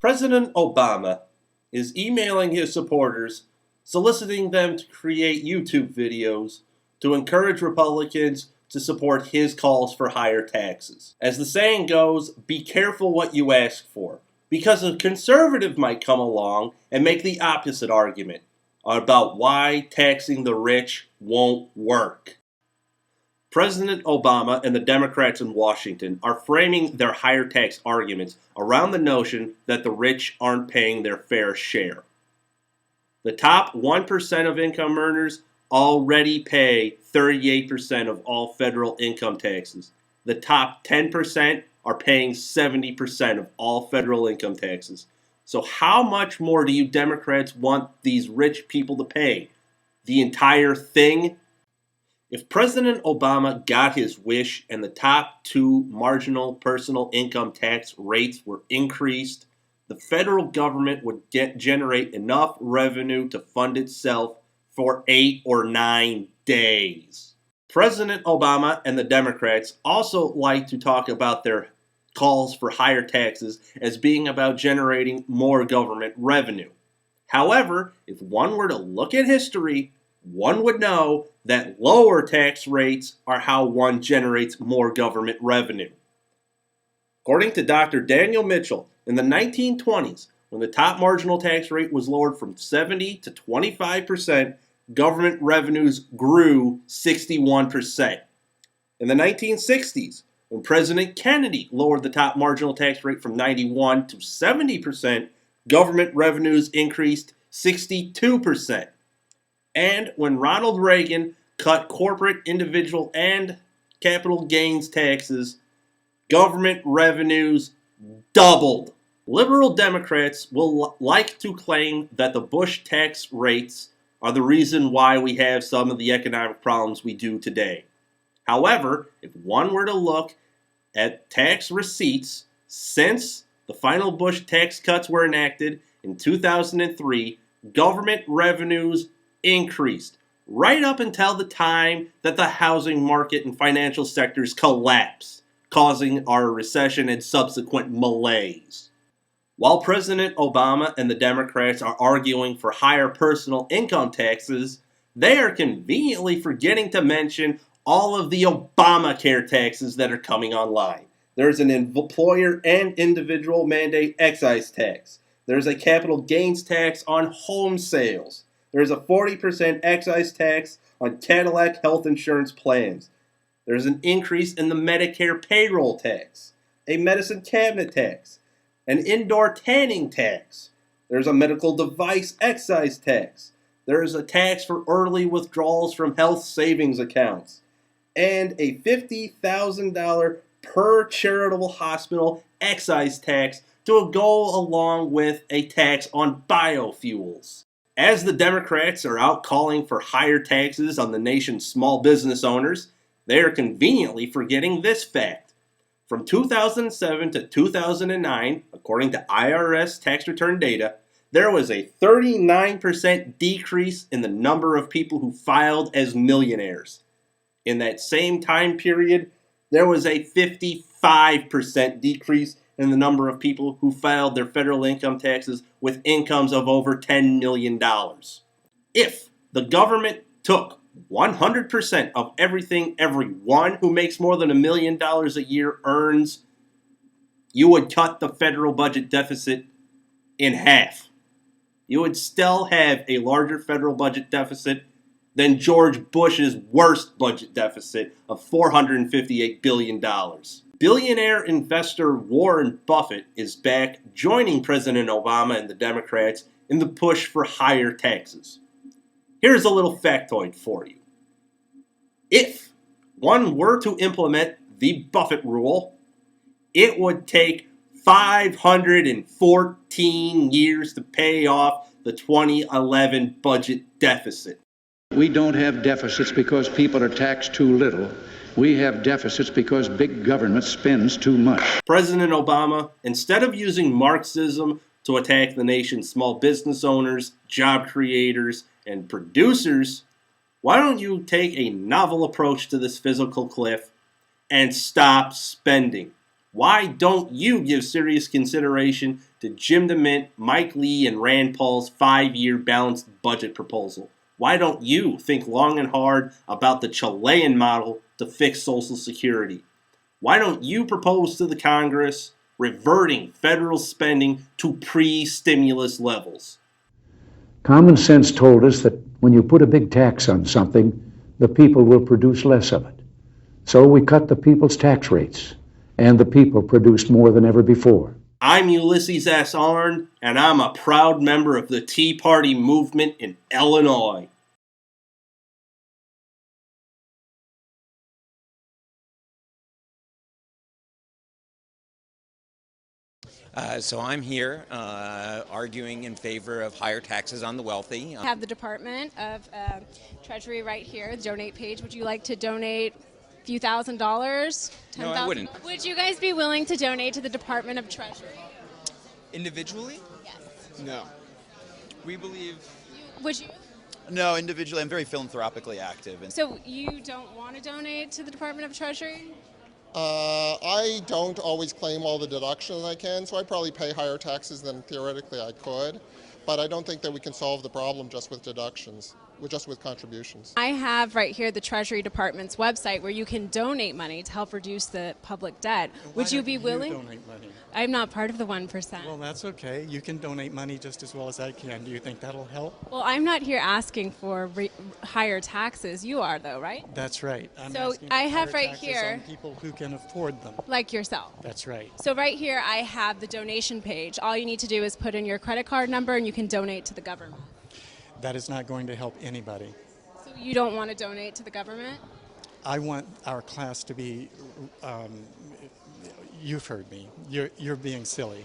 President Obama is emailing his supporters, soliciting them to create YouTube videos to encourage Republicans to support his calls for higher taxes. As the saying goes, be careful what you ask for, because a conservative might come along and make the opposite argument about why taxing the rich won't work. President Obama and the Democrats in Washington are framing their higher tax arguments around the notion that the rich aren't paying their fair share. The top 1% of income earners already pay 38% of all federal income taxes. The top 10% are paying 70% of all federal income taxes. So how much more do you Democrats want these rich people to pay? The entire thing? If President Obama got his wish and the top two marginal personal income tax rates were increased, the federal government would generate enough revenue to fund itself for 8 or 9 days. President Obama and the Democrats also like to talk about their calls for higher taxes as being about generating more government revenue. However, if one were to look at history, one would know that lower tax rates are how one generates more government revenue. According to Dr. Daniel Mitchell, in the 1920s, when the top marginal tax rate was lowered from 70 to 25%, government revenues grew 61%. In the 1960s, when President Kennedy lowered the top marginal tax rate from 91 to 70%, government revenues increased 62%. And when Ronald Reagan cut corporate, individual, and capital gains taxes, government revenues doubled. Liberal Democrats will like to claim that the Bush tax rates are the reason why we have some of the economic problems we do today. However, if one were to look at tax receipts since the final Bush tax cuts were enacted in 2003, government revenues increased right up until the time that the housing market and financial sectors collapsed, causing our recession and subsequent malaise. While President Obama and the Democrats are arguing for higher personal income taxes, they are conveniently forgetting to mention all of the Obamacare taxes that are coming online. There's an employer and individual mandate excise tax. There's a capital gains tax on home sales. There's a 40% excise tax on Cadillac health insurance plans. There's an increase in the Medicare payroll tax, a medicine cabinet tax, an indoor tanning tax. There's a medical device excise tax. There is a tax for early withdrawals from health savings accounts, and a $50,000 per charitable hospital excise tax to go along with a tax on biofuels. As the Democrats are out calling for higher taxes on the nation's small business owners, they are conveniently forgetting this fact. From 2007 to 2009, according to IRS tax return data, there was a 39% decrease in the number of people who filed as millionaires. In that same time period, there was a 55% decrease in the number of people who filed their federal income taxes with incomes of over $10 million. If the government took 100% of everything everyone who makes more than $1 million a year earns, you would cut the federal budget deficit in half. You would still have a larger federal budget deficit than George Bush's worst budget deficit of $458 billion. Billionaire investor Warren Buffett is back, joining President Obama and the Democrats in the push for higher taxes. Here's a little factoid for you. If one were to implement the Buffett rule, it would take 514 years to pay off the 2011 budget deficit. We don't have deficits because people are taxed too little. We have deficits because big government spends too much. President Obama, instead of using Marxism to attack the nation's small business owners, job creators, and producers, why don't you take a novel approach to this physical cliff and stop spending? Why don't you give serious consideration to Jim DeMint, Mike Lee, and Rand Paul's 5-year balanced budget proposal? Why don't you think long and hard about the Chilean model to fix Social Security? Why don't you propose to the Congress reverting federal spending to pre-stimulus levels? Common sense told us that when you put a big tax on something, the people will produce less of it. So we cut the people's tax rates, and the people produced more than ever before. I'm Ulysses S. Arnn, and I'm a proud member of the Tea Party movement in Illinois. So I'm here arguing in favor of higher taxes on the wealthy. I have the Department of Treasury right here, the donate page. Would you like to donate a few $1,000s? $10,000? No, I wouldn't. Would you guys be willing to donate to the Department of Treasury? Individually? Yes. No. We believe... Would you? No, individually. I'm very philanthropically active. So you don't want to donate to the Department of Treasury? I don't always claim all the deductions I can, so I probably pay higher taxes than theoretically I could. But I don't think that we can solve the problem just with deductions, just with contributions. I have right here the Treasury Department's website where you can donate money to help reduce the public debt. Would you be willing? Donate money? I'm not part of the 1%. Well, that's okay. You can donate money just as well as I can. Do you think that'll help? Well, I'm not here asking for higher taxes. You are, though, right? That's right. I'm So asking I for have higher right taxes here- on people who can afford them. Like yourself. That's right. So right here I have the donation page. All you need to do is put in your credit card number and you can donate to the government. That is not going to help anybody. So you don't want to donate to the government? I want our class to be. You've heard me. You're being silly.